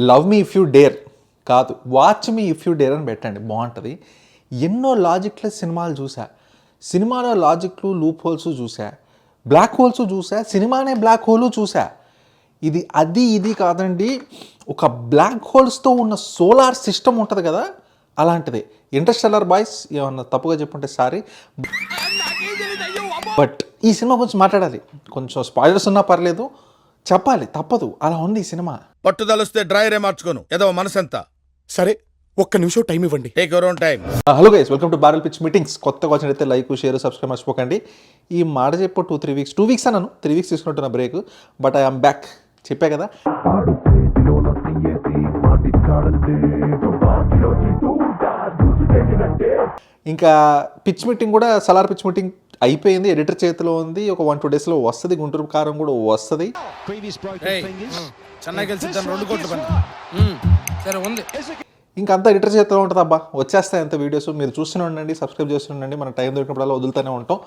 Love me if you dare కాదు, watch me if you dare అని పెట్టండి, బాగుంటుంది. ఎన్నో లాజిక్లెస్ సినిమాలు చూసా, సినిమాలో లాజిక్లు లూప్ హోల్స్ చూసా, బ్లాక్ హోల్స్ చూసా, సినిమానే బ్లాక్ హోల్ చూసా. ఇది కాదండి, ఒక బ్లాక్ హోల్స్తో ఉన్న సోలార్ సిస్టమ్ ఉంటుంది కదా, అలాంటిది ఇంటర్స్టెల్లార్ బాయ్స్. ఏమన్నా తప్పుగా చెప్పుంటే సారీ, బట్ ఈ సినిమా గురించి మాట్లాడాలి. కొంచెం స్పాయిలర్స్ ఉన్నా పర్లేదు, చెప్పాలి, తప్పదు. అలా ఉంది ఈ సినిమా. పట్టుదలొస్తే డ్రైరే మార్చుకోను, ఏదో మనసంతా. సరే, ఒక్క నిమిషం టైం ఇవ్వండి. Take your own time. Hello guys, welcome to barrel pitch meetings. కొత్తగా వచ్చినట్లయితే లైక్, షేర్, సబ్స్క్రైబ్ మర్చిపోకండి. ఈ మాట చెప్పు 2 వీక్స్ అన్నాను, 3 వీక్స్ తీసుకుంటున్న బ్రేక్, బట్ ఐఎమ్ బ్యాక్. చెప్పా కదా. ఇంకా పిచ్ మీటింగ్ కూడా, సలార్ పిచ్ మీటింగ్ అయిపోయింది, ఎడిటర్ చేతిలో ఉంది. ఒక 1-2 డేస్లో వస్తుంది. గుంటూరు కారం కూడా వస్తుంది. చెన్నై గెలిచి 2 కోట్ల పని. సరే ఉంది, ఇంకంతా ఎడిటర్ చేతిలో ఉంటుంది. అబ్బా వచ్చేస్తాయి అంత వీడియోస్. మీరు చూస్తూనే ఉండండి, సబ్స్క్రైబ్ చేస్తుండండి. మన టైం దొరికినప్పుడల్లా వదులుతూనే ఉంటాం.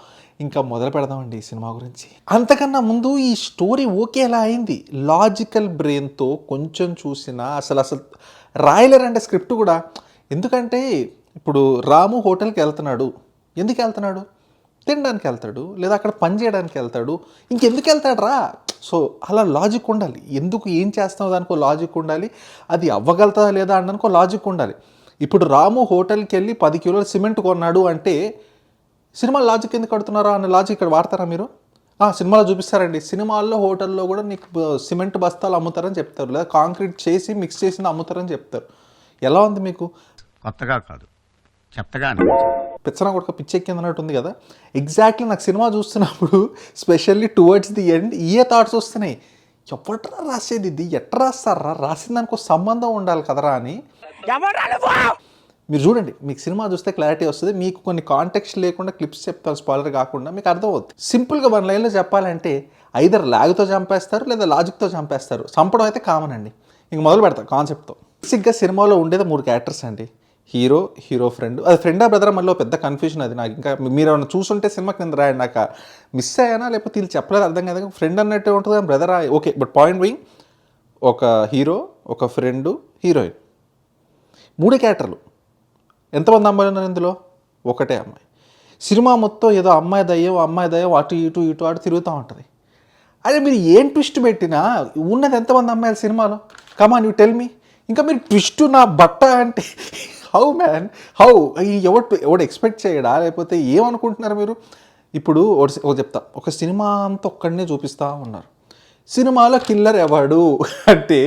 ఇంకా మొదలు పెడదామండి ఈ సినిమా గురించి. అంతకన్నా ముందు ఈ స్టోరీ ఓకే ఎలా అయింది, లాజికల్ బ్రెయిన్తో కొంచెం చూసినా అసలు రాయలేరంటే స్క్రిప్ట్ కూడా. ఎందుకంటే ఇప్పుడు రాము హోటల్కి వెళ్తున్నాడు. ఎందుకు వెళ్తున్నాడు? తినడానికి వెళ్తాడు, లేదా అక్కడ పని చేయడానికి వెళ్తాడు. ఇంకెందుకు వెళ్తాడు రా? సో అలా లాజిక్ ఉండాలి. ఎందుకు ఏం చేస్తామో దానికో లాజిక్ ఉండాలి. అది అవ్వగలుగుతుందా లేదా అనడానికో లాజిక్ ఉండాలి. ఇప్పుడు రాము హోటల్కి వెళ్ళి 10 కిలోల సిమెంట్ కొన్నాడు అంటే సినిమా లాజిక్ ఎందుకు కడుతున్నారా అనే లాజిక్ ఇక్కడ వాడతారా మీరు? సినిమాలో చూపిస్తారండి. సినిమాల్లో హోటల్లో కూడా నీకు సిమెంట్ బస్తాలు అమ్ముతారని చెప్తారు, లేదా కాంక్రీట్ చేసి మిక్స్ చేసి అమ్ముతారని చెప్తారు. ఎలా ఉంది మీకు? కొత్తగా కాదు, చెత్తగా. పిచ్చన కొడుకు పిచ్చెక్కింది ఉంది కదా. ఎగ్జాక్ట్లీ నాకు సినిమా చూస్తున్నప్పుడు specially towards the end A thoughts వస్తున్నాయి. ఎవట్రా రాసేది ఇది, ఎట్లా రాస్తారా, రాసిన దానికి ఒక సంబంధం ఉండాలి కదరా అని. మీరు చూడండి, మీకు సినిమా చూస్తే క్లారిటీ వస్తుంది. మీకు కొన్ని కాంటెక్స్ట్ లేకుండా క్లిప్స్ చెప్తారు, స్పాయిలర్ కాకుండా, మీకు అర్థమవుతుంది. సింపుల్గా 1 లైన్లో చెప్పాలంటే ఐదర్ ల్యాగ్తో చంపేస్తారు, లేదా లాజిక్తో చంపేస్తారు. చంపడం అయితే కామన్ అండి. ఇంక మొదలు పెడతారు కాన్సెప్ట్తో. బేసిక్గా సినిమాలో ఉండేది 3 క్యారెక్టర్స్ అండి. Hero friend. అది ఫ్రెండా బ్రదరా మళ్ళీ పెద్ద కన్ఫ్యూజన్ అది నాకు. ఇంకా మీరు ఏమైనా చూసుంటే సినిమాకి నేను రాయండి, నాకు మిస్ అయ్యానా లేకపోతే వీళ్ళు చెప్పలేదు అర్థం కదా. ఫ్రెండ్ అన్నట్టే ఉంటుంది కానీ బ్రదరా, ఓకే. బట్ పాయింట్ బీయింగ్, ఒక హీరో, ఒక ఫ్రెండు, హీరోయిన్, 3 క్యారెక్టర్లు. ఎంతమంది అమ్మాయిలు ఉన్నారు ఇందులో? ఒకటే అమ్మాయి. సినిమా మొత్తం ఏదో అమ్మాయి దయ్యం అటు ఇటు తిరుగుతూ ఉంటుంది. అదే మీరు ఏం ట్విస్ట్ పెట్టినా ఉన్నది ఎంతమంది అమ్మాయిలు సినిమాలో? Come on you tell me. ఇంకా మీరు ట్విస్ట్ నా బట్ట అంటే హౌ మ్యాన్, హౌ? ఎవడు ఎక్స్పెక్ట్ చేయడా, లేకపోతే ఏమనుకుంటున్నారు మీరు? ఇప్పుడు ఒకటి చెప్తా. ఒక సినిమా అంతా ఒక్కడనే చూపిస్తూ ఉన్నారు. సినిమాలో కిల్లర్ ఎవడు అంటే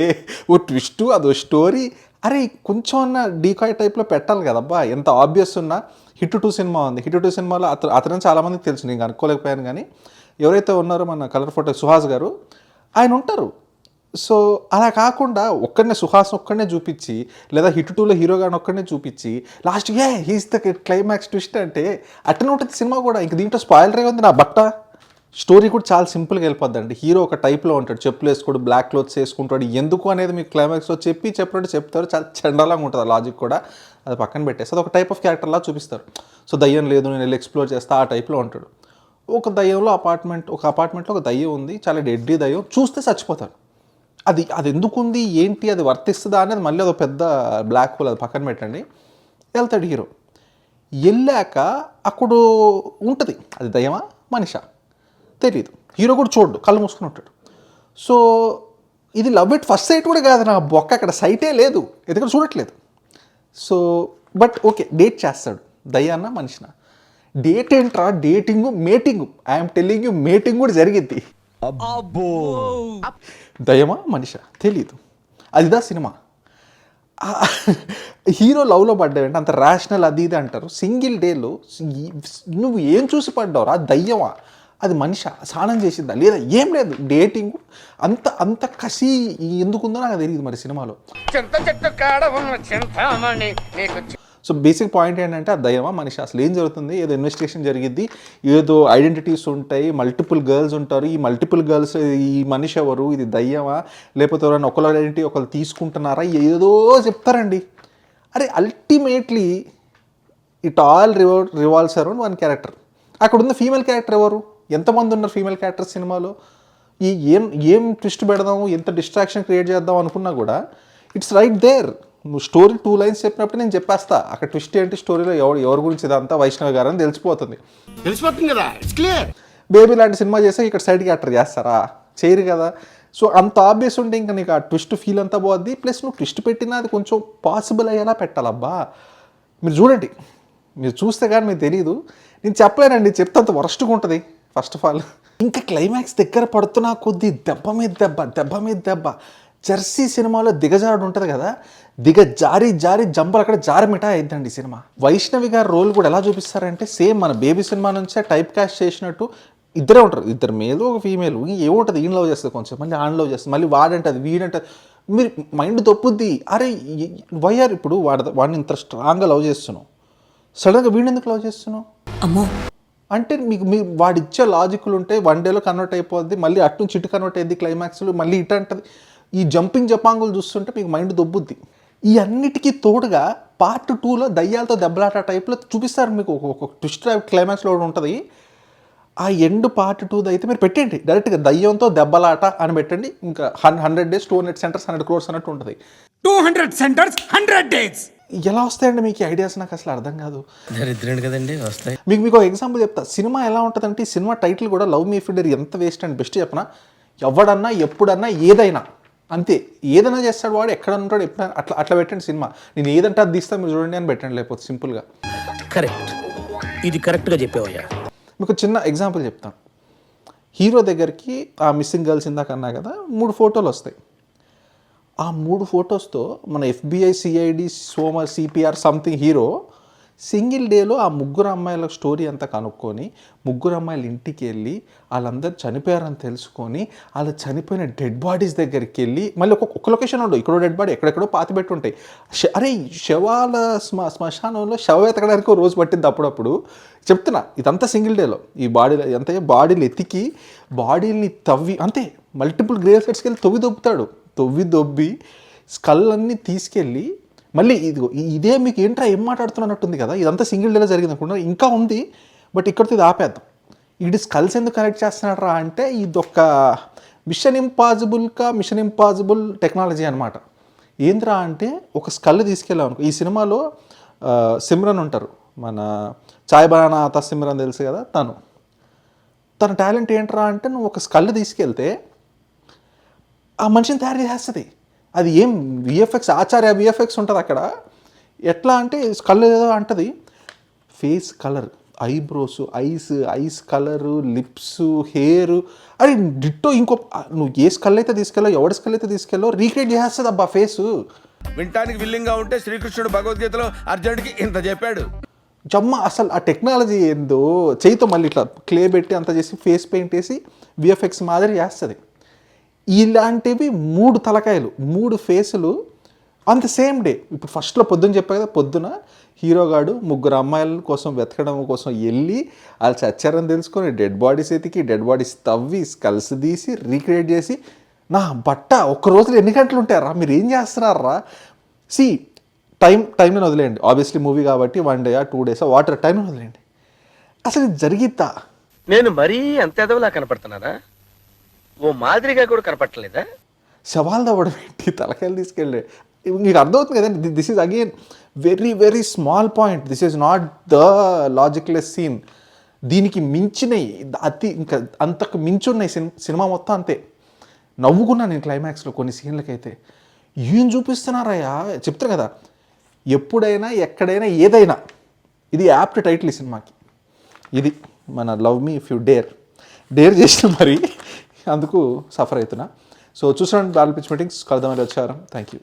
ఓ ట్విస్ట్, అదో స్టోరీ. అరే కొంచెం అన్న డీకాయ్ టైప్లో పెట్టాలి కదబ్బా. ఎంత ఆబ్వియస్ ఉన్నా. హిట్ 2 సినిమా ఉంది. హిట్ 2 సినిమాలో అతను చాలామందికి తెలుసు, నేను అనుకోలేకపోయాను. కానీ ఎవరైతే ఉన్నారో మన కలర్ ఫోటో సుహాస్ గారు, ఆయన ఉంటారు. సో అలా కాకుండా సుహాస్ ఒక్కడనే చూపించి, లేదా హిట్ 2లో హీరో గారిని ఒక్కడనే చూపించి last he's the climax twist అంటే అట్టనే ఉంటుంది సినిమా కూడా. ఇంక దీంట్లో స్పాయిలర్ ఉంది నా బట్ట. స్టోరీ కూడా చాలా సింపుల్గా వెళ్ళిపోద్దండి. హీరో ఒక టైప్లో ఉంటాడు, చెప్పులు వేసుకోడు, బ్లాక్ క్లోత్స్ వేసుకుంటాడు. ఎందుకు అనేది మీకు క్లైమాక్స్లో చెప్పినట్టు చెప్తారు. చాలా చండాలంగా ఉంటుంది ఆ లాజిక్ కూడా. అది పక్కన పెట్టేసి అది ఒక టైప్ ఆఫ్ క్యారెక్టర్లా చూపిస్తారు. సో దయ్యం లేదు, నేను వెళ్ళి ఎక్స్ప్లోర్ చేస్తా, ఆ టైప్లో ఉంటాడు. ఒక అపార్ట్మెంట్లో ఒక దయ్యం ఉంది, చాలా డెడ్లీ దయ్యం. చూస్తే చచ్చిపోతారు. అది ఎందుకు ఉంది, ఏంటి, అది వర్తిస్తుందా అనేది మళ్ళీ అదొక పెద్ద బ్లాక్ హోల్. అది పక్కన పెట్టండి. వెళ్తాడు హీరో. వెళ్ళాక అక్కడ ఉంటుంది, అది దయ్యమా మనిషా తెలీదు. హీరో కూడా చూడు, కళ్ళు మూసుకుని ఉంటాడు. సో ఇది లవ్ ఎట్ ఫస్ట్ సైట్ కూడా కాదు నా బొక్క. అక్కడ సైటే లేదు, ఎందుకంటే చూడట్లేదు. సో బట్ ఓకే, డేట్ చేస్తాడు. దయ్యాన్న మనిషిన డేట్ ఏంట్రా, dating mating. I'm telling you, mating కూడా జరిగిద్ది. దయ్యమా మనిషా తెలీదు. అదిదా సినిమా. హీరో లవ్లో పడ్డావంటే అంత రేషనల్ అది ఇది అంటారు. సింగిల్ డేలో నువ్వు ఏం చూసి పడ్డావురా? దయ్యమా, అది మనిషి స్నానం చేసిందా లేదా, ఏం లేదు. డేటింగ్ అంత కసి ఎందుకుందో నాకు తెలియదు మరి సినిమాలో. సో బేసిక్ పాయింట్ ఏంటంటే ఆ దయ్యమా మనిషి, అసలు ఏం జరుగుతుంది? ఏదో ఇన్వెస్టిగేషన్ జరిగిద్ది, ఏదో ఐడెంటిటీస్ ఉంటాయి, మల్టిపుల్ గర్ల్స్ ఉంటారు. ఈ మల్టిపుల్ గర్ల్స్, ఈ మనిషి ఎవరు, ఇది దయ్యమా లేకపోతే ఎవరైనా ఒకళ్ళ ఐడెంటిటీ ఒకళ్ళు తీసుకుంటున్నారా, ఏదో చెప్తారండి. అరే ultimately it all revolves around 1 character. అక్కడ ఉన్న ఫీమేల్ క్యారెక్టర్ ఎవరు? ఎంతమంది ఉన్నారు ఫీమేల్ క్యారెక్టర్స్ సినిమాలో? ఏం ట్విస్ట్ పెడదాము, ఎంత డిస్ట్రాక్షన్ క్రియేట్ చేద్దాం అనుకున్నా కూడా ఇట్స్ రైట్ దేర్. నువ్వు స్టోరీ 2 లైన్స్ చెప్పినప్పుడు నేను చెప్పేస్తా అక్కడ ట్విస్ట్ ఏంటి, స్టోరీలో ఎవరి గురించి ఇదంతా వైష్ణవి గారు అని తెలిసిపోతుంది. తెలిసిపోతుంది కదా, ఇట్స్ క్లియర్. బేబీ లాంటి సినిమా చేస్తే ఇక్కడ సైడ్ క్యారెక్టర్ చేస్తారా? చేయరు కదా. సో అంత ఆబ్వియస్ ఉంటే ఇంకా నీకు ఆ ట్విస్ట్ ఫీల్ అంతా పోద్ది. ప్లస్ నువ్వు ట్విస్ట్ పెట్టినా అది కొంచెం పాసిబుల్ అయ్యేలా పెట్టాలబ్బా. మీరు చూడండి, మీరు చూస్తే కానీ మీకు తెలియదు. నేను చెప్పలేనండి, చెప్తే అంత వరస్ట్గా ఉంటుంది ఫస్ట్ ఆఫ్ ఆల్. ఇంకా క్లైమాక్స్ దగ్గర పడుతున్నా కొద్దీ దెబ్బ మీద దెబ్బ. జెర్సీ సినిమాలో దిగజారుడు ఉంటుంది కదా, జారి జంపలు అక్కడ జారమిటా అయిద్దండి ఈ సినిమా. వైష్ణవి గారి రోల్ కూడా ఎలా చూపిస్తారంటే సేమ్ మన బేబీ సినిమా నుంచే టైప్ కాస్ట్ చేసినట్టు. ఇద్దరే ఉంటారు, ఇద్దరు మేలు ఒక ఫీమేల్. ఏముంటుంది, ఈయన లవ్ చేస్తుంది కొంచెం, మళ్ళీ ఆన్ లవ్ చేస్తుంది, మళ్ళీ వాడంటది వీడంటది. మీరు మైండ్ తప్పుద్ది. అరే వైఆర్ ఇప్పుడు వాడిని ఇంత స్ట్రాంగ్గా లవ్ చేస్తున్నావు, సడన్గా వీడిని ఎందుకు లవ్ చేస్తున్నావు అమ్మో అంటే మీ వాడిచ్చే లాజిక్లు ఉంటే 1 డేలో కన్వర్ట్ అయిపోద్ది, మళ్ళీ అటు నుంచి ఇటు కన్వర్ట్ అయ్యింది క్లైమాక్స్లో, మళ్ళీ ఇటు అంటది. ఈ జంపాంగులు చూస్తుంటే మీకు మైండ్ దొబ్బుద్ది. ఈ అన్నిటికీ తోడుగా పార్ట్ 2లో దయ్యాలతో దెబ్బలాట టైప్లో చూపిస్తారు మీకు. ఒక ట్విస్ట్ క్లైమాక్స్లో ఉంటుంది. ఆ ఎండ్ పార్ట్ 2 అయితే మీరు పెట్టండి డైరెక్ట్గా దయ్యంతో దెబ్బలాట అని పెట్టండి. ఇంకా 100 days 200 centers 100 crores అన్నట్టు ఉంటుంది. 200 centers 100 days. ఎలా వస్తాయండి మీకు ఐడియాస్? నాకు అసలు అర్థం కాదు. దరిద్రుడు కదండి వస్తాయి. మీకు ఒక ఎగ్జాంపుల్ చెప్తా. సినిమా ఎలా ఉంటుందంటే ఈ సినిమా టైటిల్ కూడా లవ్ మీ ఫిడర్ ఎంత వేస్ట్ అండ్ బెస్ట్ చెప్పనా. ఎవడన్నా ఎప్పుడన్నా ఏదైనా అంతే, ఏదైనా చేస్తాడు వాడు, ఎక్కడ ఉంటాడు ఎప్పుడైనా అట్లా పెట్టండి సినిమా. నేను ఏదంటే అది తీస్తా మీరు చూడండి అని పెట్టండి, లేకపోతే సింపుల్గా. కరెక్ట్, ఇది కరెక్ట్గా చెప్పావయ్యా. మీకు చిన్న ఎగ్జాంపుల్ చెప్తాను. హీరో దగ్గరికి ఆ మిస్సింగ్ గర్ల్స్ ఇందాక అన్నా కదా, 3 photos వస్తాయి. ఆ 3 photos మన FBI CID CPR something hero single డేలో ఆ 3 అమ్మాయిల స్టోరీ అంతా కనుక్కొని 3 అమ్మాయిల ఇంటికి వెళ్ళి వాళ్ళందరూ చనిపోయారని తెలుసుకొని వాళ్ళ చనిపోయిన డెడ్ బాడీస్ దగ్గరికి వెళ్ళి మళ్ళీ ఒక్క లొకేషన్ ఉండవు, ఇక్కడో డెడ్ బాడీ ఎక్కడెక్కడో పాతి పెట్టి ఉంటాయి. అరే శవాల శ్మశానంలో శవ ఎతకడానికి రోజు పట్టింది అప్పుడప్పుడు. చెప్తున్నా ఇదంతా సింగిల్ డేలో. ఈ బాడీలు ఎంత బాడీలు ఎతికి బాడీల్ని తవ్వి అంతే మల్టిపుల్ గ్రేవ్ సైట్స్కి వెళ్ళి దొబ్బుతాడు. దొబ్బి స్కల్ అన్నీ తీసుకెళ్ళి మళ్ళీ ఇదే మీకు ఏంట్రా ఏం మాట్లాడుతున్నట్టుంది కదా, ఇదంతా సింగిల్ డేలో జరిగింది అనుకుంటున్నా. ఇంకా ఉంది బట్ ఇక్కడితో ఇది ఆపేద్దాం. ఇది స్కల్స్ ఎందుకు కనెక్ట్ చేస్తున్నాడు రా అంటే ఇదొక మిషన్ ఇంపాసిబుల్ టెక్నాలజీ అనమాట. ఏంద్రా అంటే ఒక స్కల్ తీసుకెళ్ళాం అనుకో. ఈ సినిమాలో సిమ్రన్ ఉంటారు, మన చాయ్ బనానా ఆతా సిమ్రన్ తెలుసు కదా, తన టాలెంట్ ఏంట్రా అంటే నువ్వు ఒక స్కల్ తీసుకెళ్తే ఆ మనిషిని తయారు చేస్తుంది. అది ఏం VFX ఆచార్య VFX ఉంటుంది అక్కడ. ఎట్లా అంటే స్కల్ ఏదో అంటది, face colour, eyebrows, ice colour, lips, hair, అది డిట్టో ఇంకో నువ్వు ఏ స్కల్ అయితే తీసుకెళ్ళో ఎవరి స్కల్ అయితే తీసుకెళ్ళో రీక్రియేట్ చేస్తుంది అబ్బా ఫేసు. వింటానికి విల్లింగ్గా ఉంటే శ్రీకృష్ణుడు భగవద్గీతలో అర్జునుడికి ఇంత చెప్పాడు. జమ్మ అసలు ఆ టెక్నాలజీ ఏందో, చేయితో మళ్ళీ ఇట్లా క్లే పెట్టి అంత చేసి ఫేస్ పెయింట్ వేసి VFX మాదిరి చేస్తుంది. ఇలాంటివి 3 తలకాయలు 3 ఫేసులు ఆన్ ద సేమ్ డే. ఇప్పుడు ఫస్ట్లో పొద్దున్న చెప్పా కదా, పొద్దున హీరోగాడు 3 అమ్మాయిల కోసం వెతకడం కోసం వెళ్ళి వాళ్ళు చచ్చారని తెలుసుకొని డెడ్ బాడీస్ ఎతికి డెడ్ బాడీస్ తవ్వి స్కల్స్ తీసి రీక్రియేట్ చేసి నా బట్ట ఒక్క రోజులో ఎన్ని గంటలు ఉంటారా, మీరు ఏం చేస్తున్నారా? టైంని వదిలేయండి, ఆబ్వియస్లీ మూవీ కాబట్టి 1 day 2 days వాటర్ టైంని వదిలేయండి. అసలు ఇది జరిగిద్దా? నేను మరీ అంత ఎదవలా కనపడుతున్నానా? ఓ మాదిరిగా కూడా కనపడలేదా? శవాలు దవ్వడం ఏంటి, తలకాయలు తీసుకెళ్ళి. మీకు అర్థమవుతుంది కదండి, this is again very small point. This is not the logicless scene. దీనికి మించినవి ఇంకా అంతకు మించున్నాయి సినిమా మొత్తం. అంతే నవ్వుకున్నాను నేను క్లైమాక్స్లో కొన్ని సీన్లకైతే. ఏం చూపిస్తున్నారయ్యా, చెప్తాను కదా, ఎప్పుడైనా ఎక్కడైనా ఏదైనా ఇది యాప్ట్ టైటిల్ ఈ సినిమాకి. ఇది మన love me if you dare చేసిన మరి అందుకు సఫర్ అవుతున్నా. సో చూసాను బాల్ పిచ్ మీటింగ్స్ కలుద్దామని వచ్చారు. Thank you.